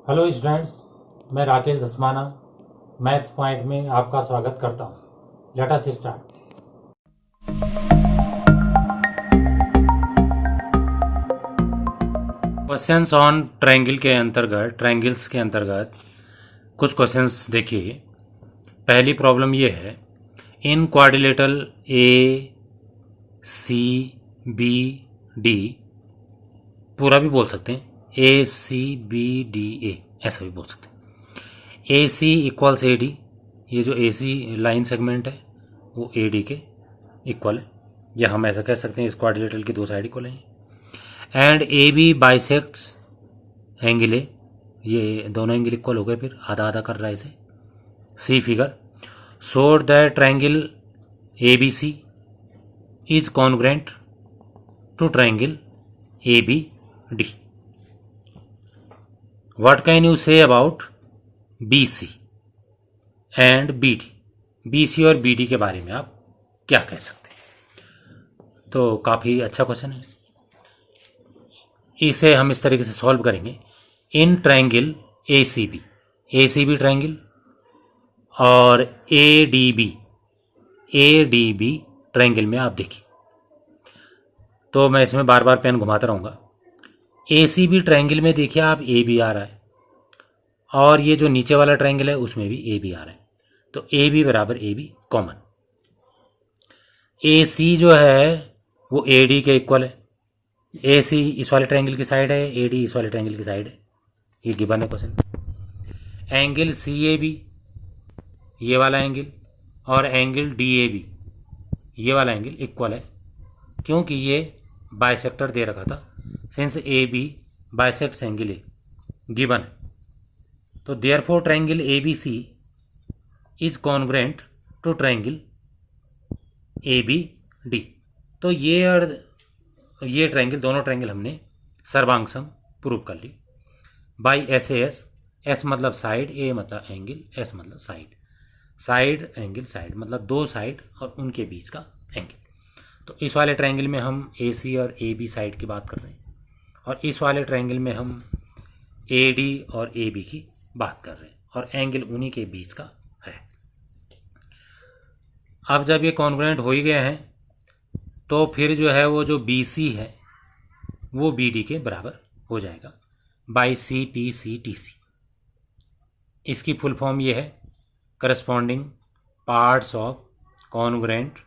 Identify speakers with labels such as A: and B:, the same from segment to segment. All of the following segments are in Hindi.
A: हेलो स्टूडेंट्स, मैं राकेश धस्माना मैथ्स पॉइंट में आपका स्वागत करता हूँ। Let us start. Questions on triangles के अंतर्गत कुछ क्वेश्चंस देखिए। पहली प्रॉब्लम ये है, in quadrilateral A C B D, पूरा भी बोल सकते हैं, ए सी बी डी ए, ऐसा भी बोल सकते हैं। ए सी इक्वल्स ए डी, ये जो ए सी लाइन सेगमेंट है वो ए डी के इक्वल है, या हम ऐसा कह सकते हैं इस क्वाड्रिलेटरल की दो साइड इक्वल हैं। And A B bisects angle A, ये दोनों एंगल इक्वल हो गए, फिर आधा आधा कर रहा है इसे। See figure showed that triangle A B C is congruent to triangle A B D. What can you say about BC and BD? BC और BD के बारे में आप क्या कह सकते हैं? तो काफ़ी अच्छा क्वेश्चन है। इसे हम इस तरीके से सॉल्व करेंगे। इन ट्रायंगल ACB ट्रायंगल और ADB ट्रायंगल में आप देखिए, तो मैं इसमें बार बार पेन घुमाता रहूँगा। ACB ट्रायंगल में देखिए आप AB आ रहा है, और ये जो नीचे वाला ट्रायंगल है उसमें भी AB आ रहा है, तो AB बराबर AB कॉमन। AC जो है वो AD के इक्वल है। AC इस वाले ट्रायंगल की साइड है, AD इस वाले ट्रायंगल की साइड है, ये गिवन है क्वेश्चन। एंगल CAB ये वाला एंगल और एंगल DAB ये वाला एंगल इक्वल है, क्योंकि ये बाइसेक्टर दे रखा था। Since AB bisects angle A given है, तो therefore triangle ABC is congruent to triangle ABD। तो ये और ये ट्रायंगल, दोनों ट्रायंगल हमने सर्वांग सम प्रूव कर ली बाई SAS। S मतलब साइड, A मतलब एंगल, S मतलब साइड एंगल साइड मतलब दो साइड और उनके बीच का एंगल। तो इस वाले ट्रायंगल में हम AC और AB साइड की बात कर रहे हैं, और इस वाले ट्रायंगल में हम AD और AB की बात कर रहे हैं, और एंगल उन्हीं के बीच का है। अब जब ये कॉन्ग्रुएंट हो ही गए हैं, तो फिर जो है वो जो BC है वो BD के बराबर हो जाएगा बाई CPCTC। इसकी फुल फॉर्म ये है, corresponding parts of congruent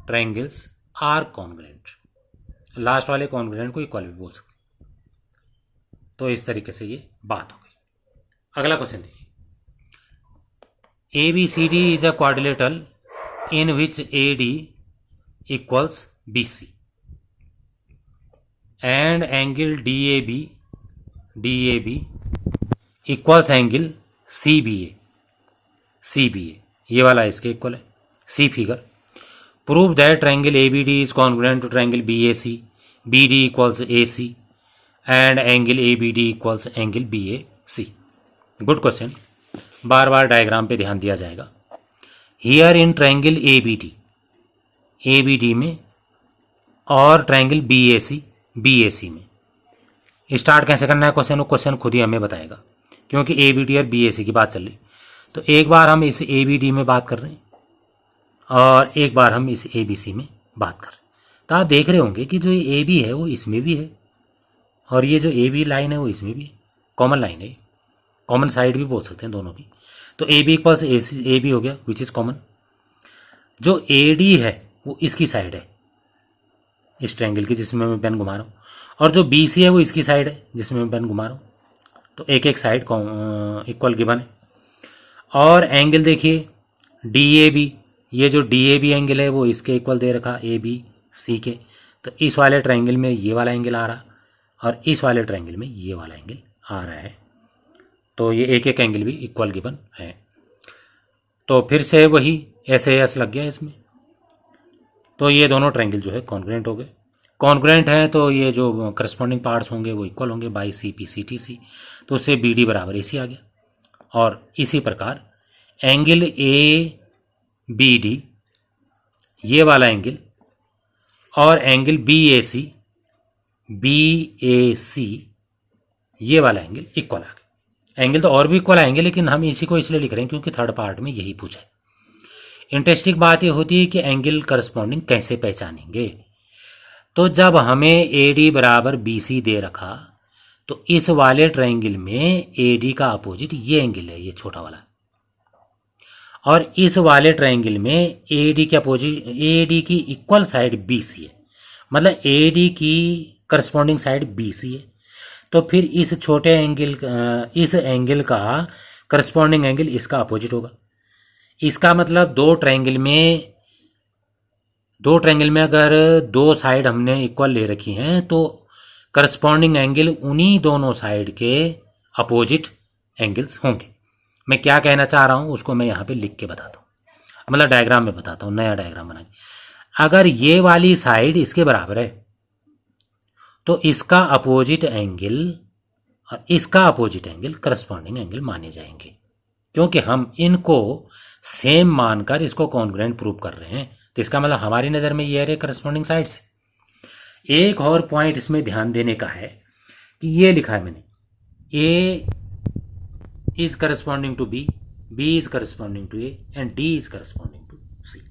A: triangles are congruent. Last वाले कॉन्ग्रुएंट को इक्वल भी बोल सकते हैं। तो इस तरीके से ये बात हो गई। अगला क्वेश्चन देखिए, ABCD is a quadrilateral in which AD equals BC and angle DAB equals angle CBA, ये वाला इसके इक्वल है। See figure prove that triangle ABD is congruent to triangle BAC, BD equals AC and angle ABD equals angle BAC। Good question, बार बार डायग्राम पे ध्यान दिया जाएगा। हियर इन ट्रायंगल ABD में और ट्रायंगल BAC में स्टार्ट कैसे करना है क्वेश्चन, वो क्वेश्चन खुद ही हमें बताएगा, क्योंकि ABD और BAC की बात चल रही। तो एक बार हम इस ABD में बात कर रहे हैं और एक बार हम इस ABC में बात कर रहे हैं। तो आप देख रहे होंगे कि जो ये AB है वो इसमें भी है, और ये जो AB लाइन है वो इसमें भी है। कॉमन लाइन है, कॉमन साइड भी बोल सकते हैं दोनों की। तो AB इक्वल्स AB हो गया, विच इज़ कॉमन। जो AD है वो इसकी साइड है, इस ट्रायंगल की जिसमें मैं पेन घुमा रहा हूँ, और जो BC है वो इसकी साइड है जिसमें मैं पेन घुमा रहा हूँ। तो एक एक साइड इक्वल गिवन है। और एंगल देखिए DAB, ये जो DAB एंगल है वो इसके इक्वल दे रखा ABC के। तो इस वाले ट्रायंगल में ये वाला एंगल आ रहा और इस वाले ट्रायंगल में ये वाला एंगल आ रहा है, तो ये एक एक एंगल भी इक्वल गिवन है। तो फिर से वही SAS लग गया इसमें। तो ये दोनों ट्रायंगल जो है कॉन्ग्रुएंट हो गए। कॉन्ग्रुएंट है तो ये जो करस्पॉन्डिंग पार्ट्स होंगे वो इक्वल होंगे बाई CPCTC, तो उससे BD बराबर AC आ गया। और इसी प्रकार एंगल ABD ये वाला एंगल और एंगल BAC ये वाला एंगल इक्वल आ गया। एंगल तो और भी इक्वल आएंगे, लेकिन हम इसी को इसलिए लिख रहे हैं क्योंकि थर्ड पार्ट में यही पूछा है। इंटरेस्टिंग बात ये होती है कि एंगल करस्पॉन्डिंग कैसे पहचानेंगे। तो जब हमें ए डी बराबर बी सी दे रखा, तो इस वाले ट्रायंगल में ए डी का अपोजिट ये एंगल है, ये छोटा वाला, और इस वाले ट्रायंगल में ए डी के अपोजिट, ए डी की इक्वल साइड बी सी है, मतलब ए डी की करस्पॉन्डिंग साइड बी सी है। तो फिर इस छोटे एंगल, इस एंगल का करस्पॉन्डिंग एंगल इसका अपोजिट होगा। इसका मतलब दो ट्रायंगल में अगर दो साइड हमने इक्वल ले रखी हैं, तो करस्पॉन्डिंग एंगल उन्हीं दोनों साइड के अपोजिट एंगल्स होंगे। मैं क्या कहना चाह रहा हूं उसको मैं यहाँ पे लिख के बताता हूँ, मतलब डायग्राम में बताता हूँ, नया डायग्राम बना के। अगर ये वाली साइड इसके बराबर है, तो इसका अपोजिट एंगल और इसका अपोजिट एंगल करस्पॉन्डिंग एंगल माने जाएंगे, क्योंकि हम इनको सेम मानकर इसको कॉन्ग्रुएंट प्रूव कर रहे हैं। तो इसका मतलब हमारी नज़र में ये है करस्पॉन्डिंग साइड से। एक और पॉइंट इसमें ध्यान देने का है कि ये लिखा है मैंने, A is corresponding to B, B is corresponding to A and D is corresponding to C.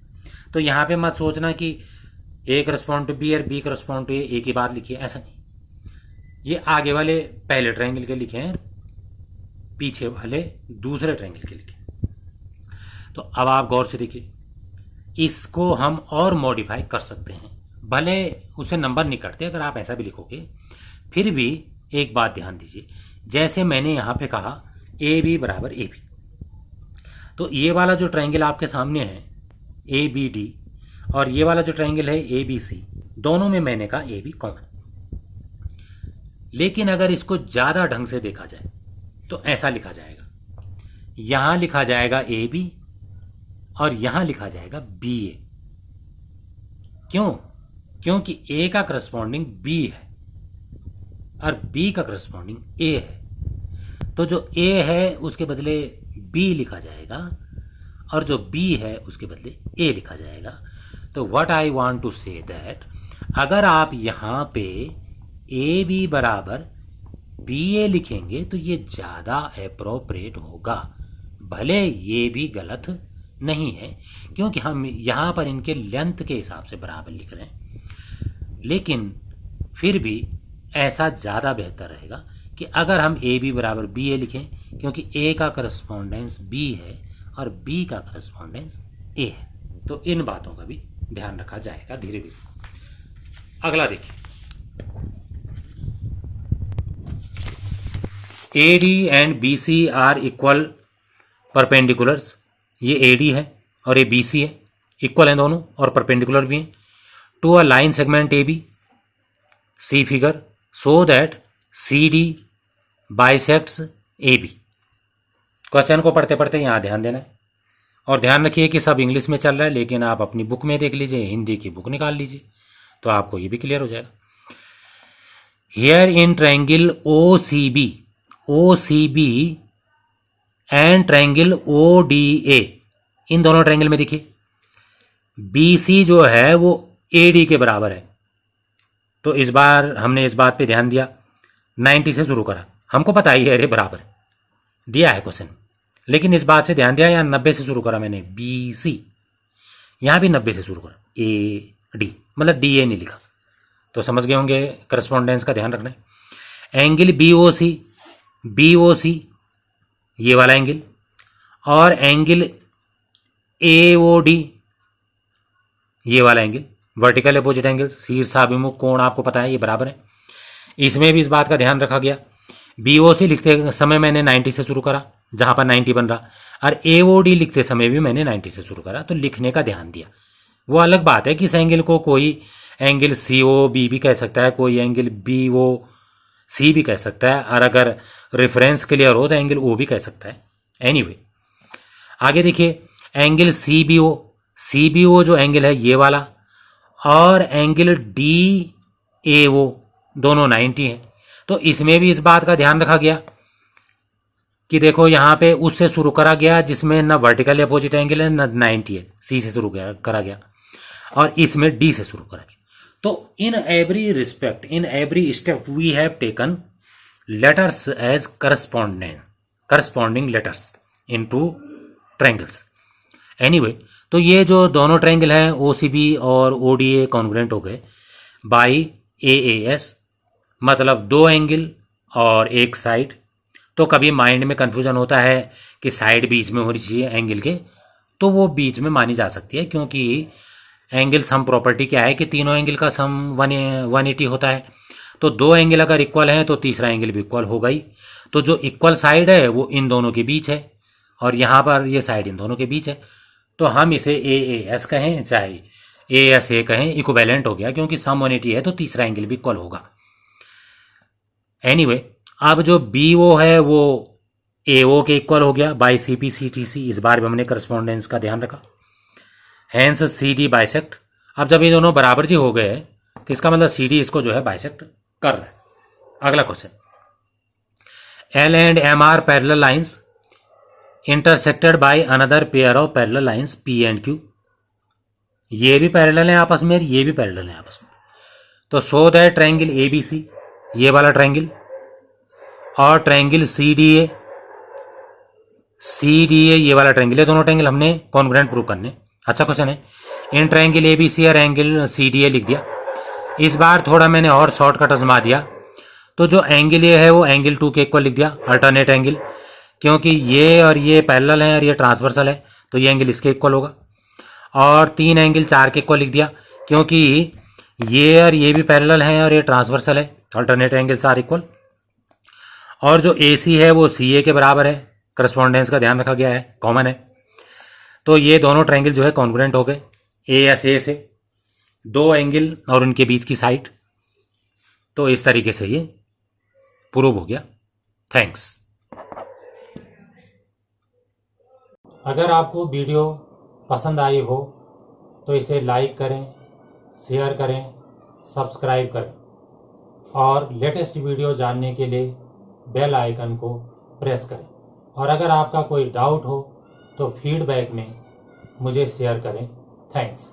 A: तो यहाँ पे मत सोचना कि ए करस्पॉन्ड टू बी और बी करस्पॉन्ड टू ए, एक ही बात लिखिए, ऐसा नहीं। ये आगे वाले पहले ट्रायंगल के लिखे हैं, पीछे वाले दूसरे ट्रायंगल के लिखे। तो अब आप गौर से देखिए, इसको हम और मॉडिफाई कर सकते हैं, भले उसे नंबर नहीं कटते अगर आप ऐसा भी लिखोगे। फिर भी एक बात ध्यान दीजिए, जैसे मैंने यहाँ पे कहा ए बी बराबर ए बी, तो ये वाला जो ट्रायंगल आपके सामने है ए बी डी, और ये वाला जो ट्रायंगल है ए बी सी, दोनों में मैंने कहा ए बी कॉमन। लेकिन अगर इसको ज़्यादा ढंग से देखा जाए तो ऐसा लिखा जाएगा, यहाँ लिखा जाएगा ए बी और यहाँ लिखा जाएगा बी ए। क्यों? क्योंकि ए का करस्पॉन्डिंग बी है और बी का करस्पॉन्डिंग ए है। तो जो ए है उसके बदले बी लिखा जाएगा और जो बी है उसके बदले ए लिखा जाएगा। तो what I want to say that अगर आप यहाँ पे ए बी बराबर बी ए लिखेंगे तो ये ज़्यादा अप्रोप्रिएट होगा, भले ये भी गलत नहीं है क्योंकि हम यहाँ पर इनके लेंथ के हिसाब से बराबर लिख रहे हैं, लेकिन फिर भी ऐसा ज़्यादा बेहतर रहेगा कि अगर हम ए बी बराबर बी ए लिखें, क्योंकि ए का करस्पॉन्डेंस बी है और बी का करस्पॉन्डेंस ए है। तो इन बातों का भी ध्यान रखा जाएगा धीरे धीरे। अगला देखिए, A D and B C are equal perpendiculars. ये ए डी है और ये बी सी है, इक्वल हैं दोनों और परपेंडिकुलर भी हैं to a line segment A B. See figure so that C D bisects A B. Question को पढ़ते पढ़ते यहाँ ध्यान देना है और ध्यान रखिए कि सब इंग्लिश में चल रहा है, लेकिन आप अपनी बुक में देख लीजिए, हिंदी की बुक निकाल लीजिए तो आपको ये भी क्लियर हो जाएगा। Here in triangle O C B and triangle O D A, इन दोनों ट्रायंगल में देखिए बी सी जो है वो ए डी के बराबर है। तो इस बार हमने इस बात पे ध्यान दिया, 90 से शुरू करा, हमको पता ही है रे बराबर दिया है क्वेश्चन, लेकिन इस बात से ध्यान दिया यहाँ 90 से शुरू करा मैंने बी सी, यहाँ भी 90 से शुरू करा ए डी, मतलब डी ए नहीं लिखा। तो समझ गए होंगे करस्पॉन्डेंस का ध्यान रखना है। एंगल बी ओ सी ये वाला एंगल और एंगल ए ओ डी ये वाला एंगल, वर्टिकल अपोजिट एंगल, शीर्षाभिमुख कोण आपको पता है ये बराबर है। इसमें भी इस बात का ध्यान रखा गया, बी ओ सी लिखते समय मैंने 90 से शुरू करा जहाँ पर 90 बन रहा, और ए ओ डी लिखते समय भी मैंने 90 से शुरू करा, तो लिखने का ध्यान दिया। वो अलग बात है कि इस एंगल को कोई एंगल सी ओ बी भी कह सकता है, कोई एंगल बी ओ सी भी कह सकता है, और अगर रेफरेंस क्लियर हो तो एंगल ओ भी कह सकता है। एनीवे आगे देखिए, एंगल सी बी ओ जो एंगल है ये वाला, और एंगल डी ए ओ दोनों 90 हैं। तो इसमें भी इस बात का ध्यान रखा गया कि देखो यहाँ पे उससे शुरू करा गया जिसमें ना वर्टिकल अपोजिट एंगल है ना 90 है, सी से शुरू करा गया, और इसमें डी से शुरू करा गया। तो in every respect, in every step we have taken letters as correspondent, corresponding letters in two triangles. Anyway, तो ये जो दोनों ट्रायंगल हैं OCB और ODA कॉन्ग्रुएंट हो गए बाई AAS, मतलब दो एंगल और एक साइड। तो कभी माइंड में कन्फ्यूजन होता है कि साइड बीच में होनी चाहिए एंगल के, तो वो बीच में मानी जा सकती है, क्योंकि एंगल सम प्रॉपर्टी क्या है कि तीनों एंगल का सम 180 होता है। तो दो एंगल अगर इक्वल हैं तो तीसरा एंगल भी इक्वल होगा ही। तो जो इक्वल साइड है वो इन दोनों के बीच है और यहाँ पर ये साइड इन दोनों के बीच है। तो हम इसे AAS कहें चाहे ASA कहें, इक्विवेलेंट हो गया, क्योंकि सम 180 है तो तीसरा एंगल भी इक्वल होगा। एनीवे, अब जो BO है वो AO के इक्वल हो गया बाई CPCTC। इस बार भी हमने करस्पॉन्डेंस का ध्यान रखा। Hence CD bisect. अब जब ये दोनों बराबर जी हो गए तो इसका मतलब CD इसको जो है बाइसेक्ट कर रहा है। अगला question, L and M are parallel lines intersected by another pair of parallel lines P and Q। ये भी पैरेलल हैं आपस में, ये भी पैरेलल हैं आपस में। तो सो दैट ट्रायंगल ABC, ये वाला ट्रायंगल, और ट्रायंगल CDA ये वाला ट्रायंगल, ये दोनों ट्रायंगल हमने कॉन्ग्रुएंट प्रूव करने। अच्छा क्वेश्चन है। इन ट्रायंगल ABC और एंगल CDA लिख दिया। इस बार थोड़ा मैंने और शॉर्टकट आजमा दिया। तो जो एंगल ये है वो एंगल 2 के इक्वल लिख दिया, अल्टरनेट एंगल, क्योंकि ये और ये पैरेलल है और ये ट्रांसवर्सल है तो ये एंगल इसके इक्वल होगा। और 3 एंगल 4 के इक्वल लिख दिया, क्योंकि ये और ये भी पैरेलल है और ये ट्रांसवर्सल है, अल्टरनेट एंगल्स आर इक्वल। और जो AC है वो CA के बराबर है, करस्पॉन्डेंस का ध्यान रखा गया है, कॉमन है। तो ये दोनों ट्रायंगल जो है कॉन्ग्रुएंट हो गए ASA से, दो एंगल और उनके बीच की साइड। तो इस तरीके से ये प्रूव हो गया। थैंक्स।
B: अगर आपको वीडियो पसंद आई हो तो इसे लाइक करें, शेयर करें, सब्सक्राइब करें और लेटेस्ट वीडियो जानने के लिए बेल आइकन को प्रेस करें। और अगर आपका कोई डाउट हो तो फीडबैक में मुझे शेयर करें। थैंक्स।